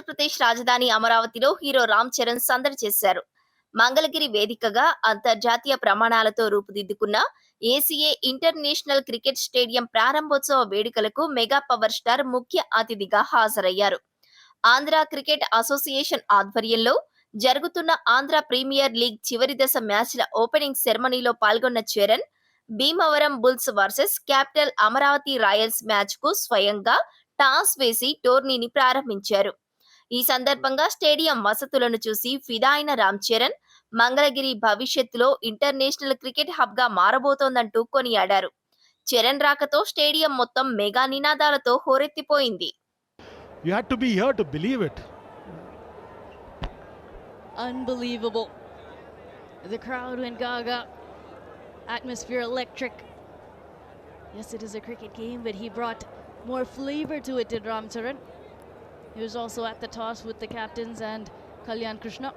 ఆంధ్రప్రదేశ్ రాజధాని అమరావతిలో హీరో రామ్ చరణ్ సందడి చేశారు. మంగళగిరి వేదికగా అంతర్జాతీయ ప్రమాణాలతో రూపుదిద్దుకున్న ఏసీఏ ఇంటర్నేషనల్ క్రికెట్ స్టేడియం ప్రారంభోత్సవ వేడుకలకు మెగా పవర్ స్టార్ ముఖ్య అతిథిగా హాజరయ్యారు. ఆంధ్ర క్రికెట్ అసోసియేషన్ ఆధ్వర్యంలో జరుగుతున్న ఆంధ్ర ప్రీమియర్ లీగ్ చివరి దశ మ్యాచ్ల ఓపెనింగ్ సెరమనీలో పాల్గొన్న Charan, Bhimavaram bulls versus capital Amaravati Royals match కు స్వయంగా టాస్ వేసి టోర్నీని ప్రారంభించారు. ఈ సందర్భంగా స్టేడియం వసతులను చూసి ఫిదా అయిన రామ్ చరణ్, మంగళగిరి భవిష్యత్తులో ఇంటర్నేషనల్ క్రికెట్ హబ్ గా మారబోతోందంటూ కొనియాడారు. చరణ్ రాకతో స్టేడియం మొత్తం మెగా నినాదాలతో హోరెత్తిపోయింది. You had to be here to believe it. Unbelievable. The crowd went gaga. Atmosphere electric. Yes, it is a cricket game, but he brought more flavor to it, did Ram Charan. He was also at the toss with the captains and Kalyan Krishna.